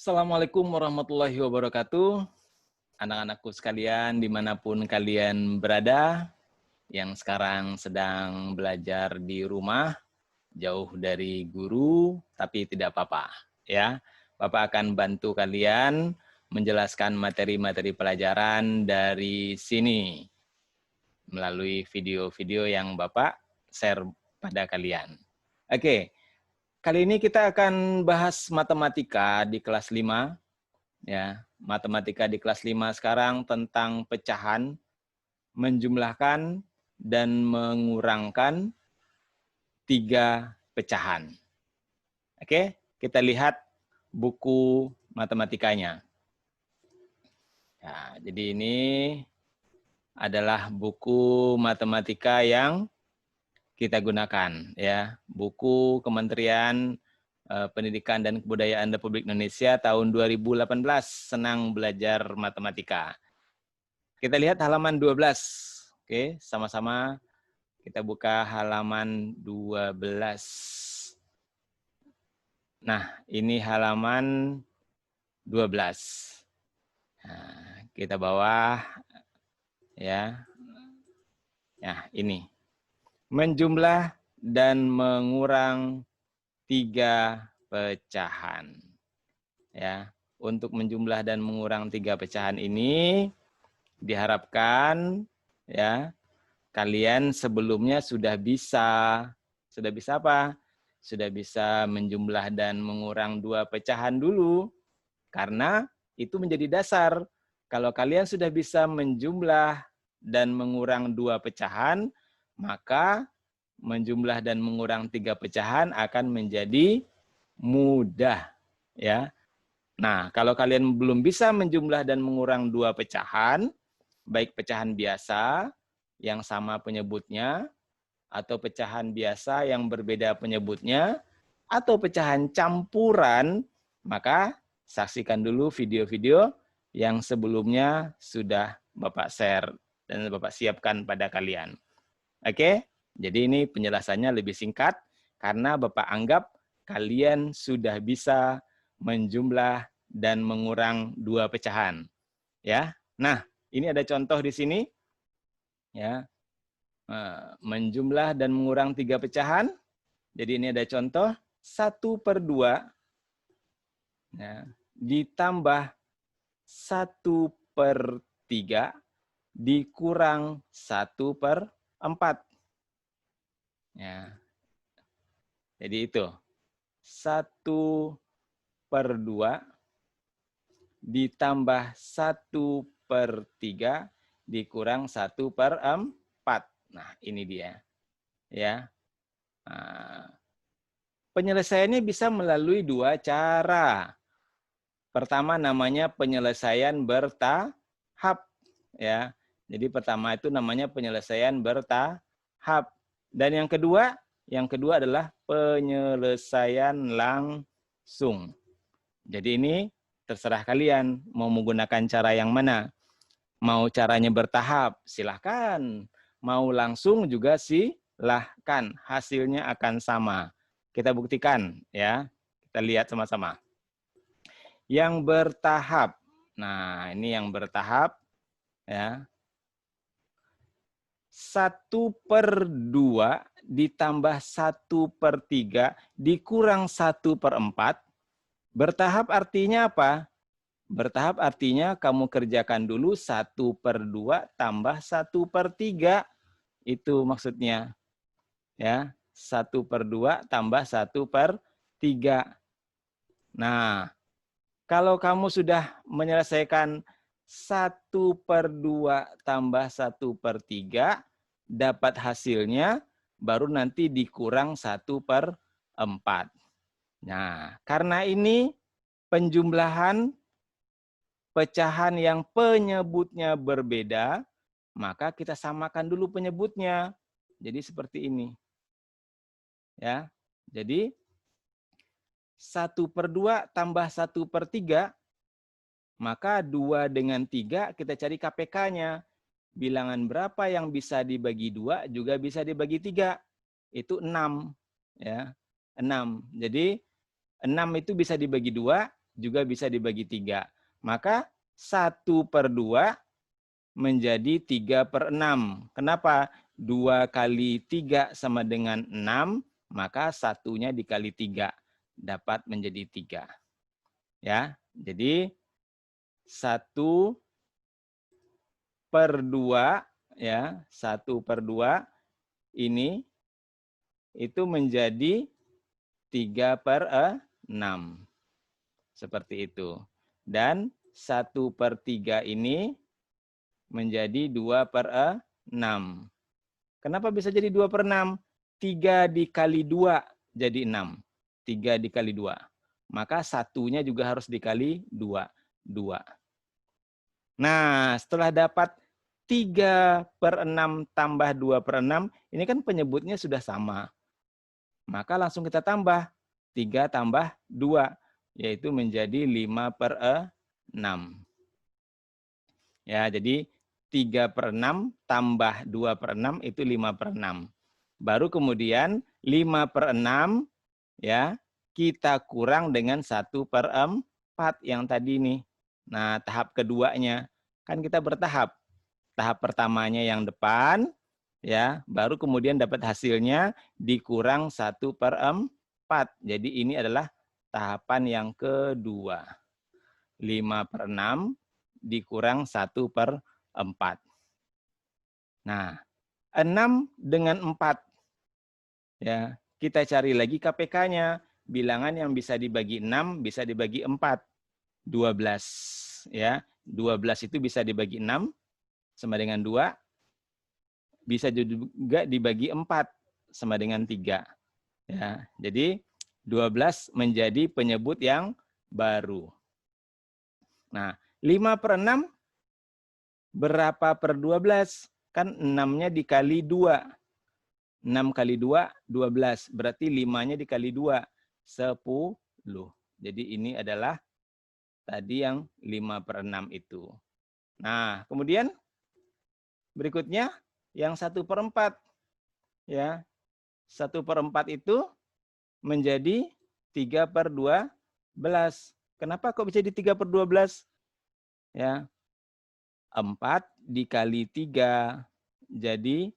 Assalamualaikum warahmatullahi wabarakatuh. Anak-anakku sekalian, dimanapun kalian berada, yang sekarang sedang belajar di rumah, jauh dari guru, tapi tidak apa-apa. Ya, Bapak akan bantu kalian menjelaskan materi-materi pelajaran dari sini, melalui video-video yang Bapak share pada kalian. Oke, kali ini kita akan bahas matematika di kelas 5. Ya, matematika di kelas 5 sekarang tentang pecahan, menjumlahkan, dan mengurangkan 3 pecahan. Oke, kita lihat buku matematikanya. Ya, jadi ini adalah buku matematika yang kita gunakan, ya, buku Kementerian Pendidikan dan Kebudayaan Republik Indonesia tahun 2018, senang belajar matematika. Kita lihat halaman 12. Oke, sama-sama kita buka halaman 12. Nah, ini halaman 12. Nah, kita bawah ya. Nah, ini. Menjumlah dan mengurang 3 pecahan. Ya, untuk menjumlah dan mengurang 3 pecahan ini diharapkan ya kalian sebelumnya sudah bisa apa? Sudah bisa menjumlah dan mengurang 2 pecahan dulu. Karena itu menjadi dasar. Kalau kalian sudah bisa menjumlah dan mengurang 2 pecahan, maka menjumlah dan mengurang 3 pecahan akan menjadi mudah, ya. Nah, kalau kalian belum bisa menjumlah dan mengurang 2 pecahan, baik pecahan biasa yang sama penyebutnya, atau pecahan biasa yang berbeda penyebutnya, atau pecahan campuran, maka saksikan dulu video-video yang sebelumnya sudah Bapak share dan Bapak siapkan pada kalian. Oke? Jadi ini penjelasannya lebih singkat karena Bapak anggap kalian sudah bisa menjumlah dan mengurang 2 pecahan. Ya. Nah, ini ada contoh di sini. Ya. Menjumlah dan mengurang 3 pecahan. Jadi ini ada contoh 1/2 ya, ditambah 1/3 dikurang 1/4. Ya. Jadi itu 1/2 ditambah 1/3 dikurang 1/4. Nah, ini dia. Ya. Nah, penyelesaiannya bisa melalui 2 cara. Pertama namanya penyelesaian bertahap. Ya. Jadi pertama itu namanya penyelesaian bertahap. Dan yang kedua adalah penyelesaian langsung. Jadi ini terserah kalian mau menggunakan cara yang mana. Mau caranya bertahap, silahkan. Mau langsung juga silahkan. Hasilnya akan sama. Kita buktikan ya. Kita lihat sama-sama. Yang bertahap. Nah, ini yang bertahap ya. 1/2 ditambah 1/3 dikurang 1/4. Bertahap artinya apa? Bertahap artinya kamu kerjakan dulu 1/2 tambah 1/3. Itu maksudnya. Ya, 1/2 tambah 1/3. Nah, kalau kamu sudah menyelesaikan 1/2 tambah 1/3, dapat hasilnya, baru nanti dikurang 1/4. Nah, karena ini penjumlahan pecahan yang penyebutnya berbeda, maka kita samakan dulu penyebutnya. Jadi seperti ini. Ya, jadi 1/2 tambah 1/3, maka 2 dengan 3 kita cari KPK-nya. Bilangan berapa yang bisa dibagi 2 juga bisa dibagi 3. Itu 6. Ya, 6. Jadi 6 itu bisa dibagi 2, juga bisa dibagi 3. Maka 1/2 menjadi 3/6. Kenapa? 2 kali 3 sama dengan 6, maka satunya dikali 3. Dapat menjadi 3. Ya, jadi 1/2 ya, 1/2 ini itu menjadi 3/6. Seperti itu. Dan 1/3 ini menjadi 2/6. Kenapa bisa jadi 2/6? 3 dikali 2 jadi 6. 3 dikali 2. Maka satunya juga harus dikali 2. 2. Nah, setelah dapat 3/6 tambah 2/6, ini kan penyebutnya sudah sama. Maka langsung kita tambah. 3 tambah 2, yaitu menjadi 5/6. Ya, jadi 3/6 tambah 2/6 itu 5/6. Baru kemudian 5/6 ya, kita kurang dengan 1/4 yang tadi nih. Nah, tahap keduanya kan kita bertahap. Tahap pertamanya yang depan ya, baru kemudian dapat hasilnya dikurang 1/4. Jadi ini adalah tahapan yang kedua. 5/6 dikurang 1/4. Nah, 6 dengan 4. Ya, kita cari lagi KPK-nya. Bilangan yang bisa dibagi 6 bisa dibagi 4. 12 ya. 12 itu bisa dibagi 6 sama dengan 2. Bisa juga dibagi 4 sama dengan 3. Ya, jadi 12 menjadi penyebut yang baru. Nah, 5/6 berapa per 12? Kan 6-nya dikali 2. 6 kali 2, 12. Berarti 5-nya dikali 2, 10. Jadi ini adalah tadi yang 5/6 itu. Nah, kemudian berikutnya yang 1/4. Ya, 1/4 itu menjadi 3/12. Kenapa kok bisa jadi 3/12? Ya, 4 dikali 3 jadi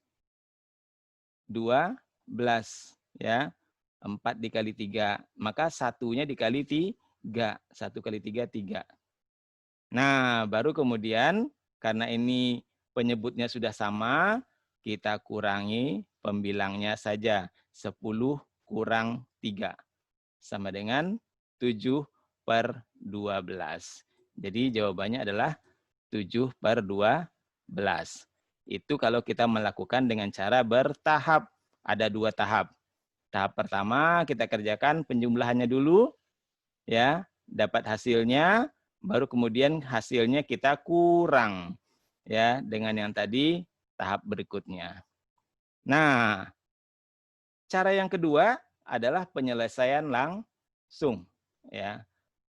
12 ya. 4 dikali 3, maka satunya dikali 3. 1 kali 3, 3. Nah, baru kemudian karena ini penyebutnya sudah sama, kita kurangi pembilangnya saja. 10 kurang 3 sama dengan 7/12. Jadi jawabannya adalah 7/12. Itu kalau kita melakukan dengan cara bertahap. Ada 2 tahap. Tahap pertama kita kerjakan penjumlahannya dulu, ya, dapat hasilnya, baru kemudian hasilnya kita kurang, ya, dengan yang tadi tahap berikutnya. Nah, cara yang kedua adalah penyelesaian langsung, ya,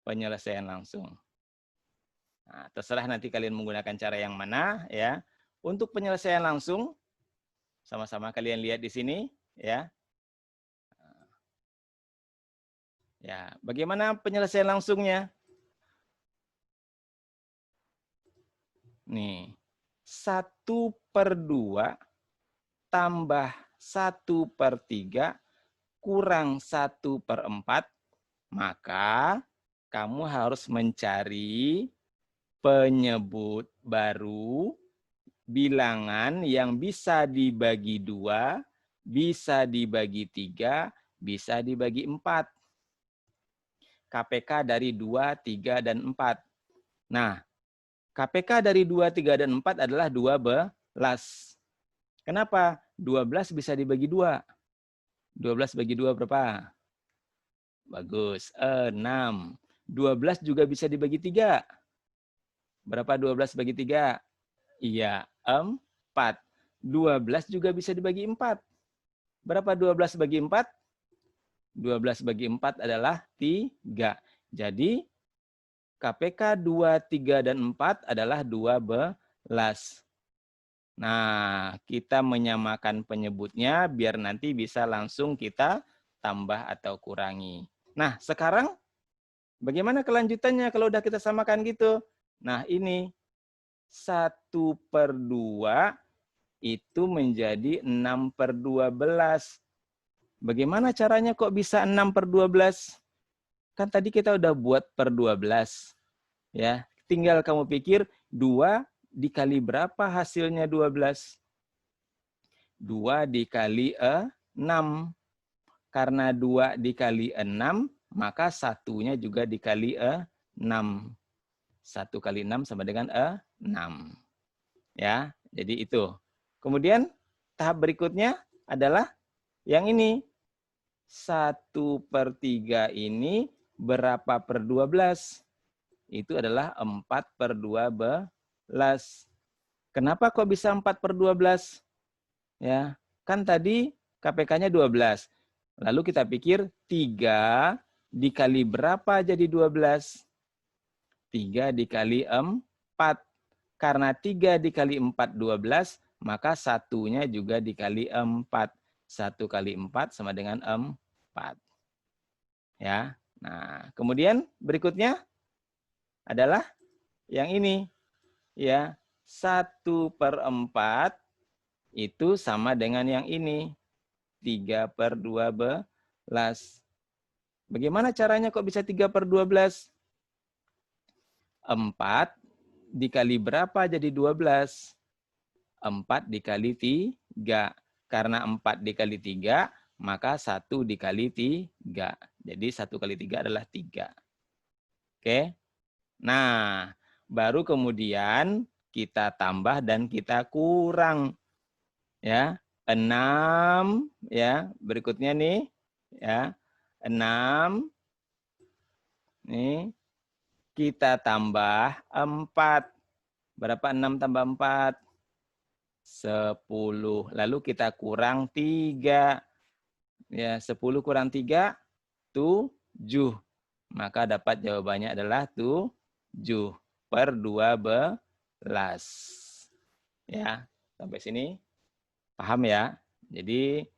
penyelesaian langsung. Nah, terserah nanti kalian menggunakan cara yang mana, ya. Untuk penyelesaian langsung, sama-sama kalian lihat di sini, ya. Ya, bagaimana penyelesaian langsungnya? Nih, 1/2 tambah 1/3 kurang 1/4, maka kamu harus mencari penyebut baru bilangan yang bisa dibagi 2, bisa dibagi 3, bisa dibagi 4. KPK dari 2, 3, dan 4. Nah, KPK dari 2, 3, dan 4 adalah 12. Kenapa? 12 bisa dibagi 2. 12 bagi 2 berapa? Bagus, 6. 12 juga bisa dibagi 3. Berapa 12 bagi 3? Iya, 4. 12 juga bisa dibagi 4. Berapa 12 bagi 4? 12 bagi 4 adalah 3. Jadi, KPK 2, 3, dan 4 adalah 12. Nah, kita menyamakan penyebutnya biar nanti bisa langsung kita tambah atau kurangi. Nah, sekarang Bagaimana kelanjutannya kalau udah kita samakan gitu? Nah ini 1/2 itu menjadi 6/12. Bagaimana caranya kok bisa 6/12? Kan tadi kita udah buat per 12. Ya, tinggal kamu pikir 2 dikali berapa hasilnya 12? 2 dikali 6. Karena 2 dikali 6, maka satunya juga dikali 6. 1 kali 6 sama dengan 6. Ya, jadi itu. Kemudian tahap berikutnya adalah yang ini. 1/3 ini berapa per 12? Itu adalah 4/12. Kenapa kok bisa 4/12? Ya, kan tadi KPK-nya 12. Lalu kita pikir 3 dikali berapa jadi 12? 3 dikali 4. Karena 3 dikali 4, 12, maka satunya juga dikali 4. 1 kali 4 sama dengan 4. Ya. Nah, kemudian berikutnya adalah yang ini. Ya, 1/4 itu sama dengan yang ini. 3/12. Bagaimana caranya kok bisa 3/12? 4 dikali berapa jadi 12? 4 dikali 3. Karena 4 dikali 3, maka 1 dikali 3. Jadi 1 kali 3 adalah 3. Oke. Nah, baru kemudian kita tambah dan kita kurang. Ya, 6 ya. Berikutnya nih ya. 6 nih kita tambah 4. Berapa 6 tambah 4? 10. Lalu kita kurang 3. Ya, 10 kurang 3, 7. Maka dapat jawabannya adalah 7/12. Ya, sampai sini paham ya? Jadi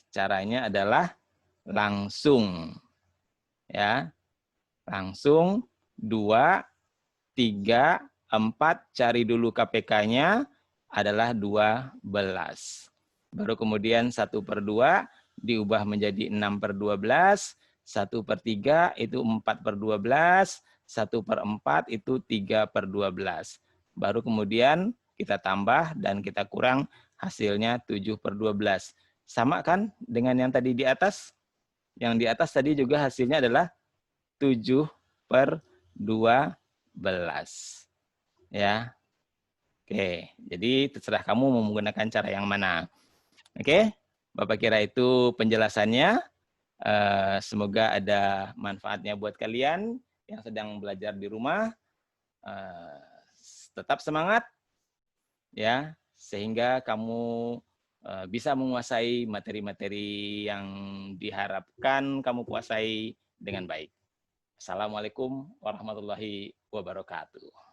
caranya adalah langsung. Ya, langsung 2, 3, 4, cari dulu KPK-nya adalah 12. Baru kemudian 1/2 diubah menjadi 6/12, 1/3 itu 4/12, 1/4 itu 3/12. Baru kemudian kita tambah dan kita kurang, hasilnya 7/12. Sama kan dengan yang tadi di atas? Yang di atas tadi juga hasilnya adalah 7/12. Ya. Oke, jadi terserah kamu mau menggunakan cara yang mana. Oke, Bapak kira itu penjelasannya. Semoga ada manfaatnya buat kalian yang sedang belajar di rumah. Tetap semangat, ya, sehingga kamu bisa menguasai materi-materi yang diharapkan kamu kuasai dengan baik. Assalamualaikum warahmatullahi wabarakatuh.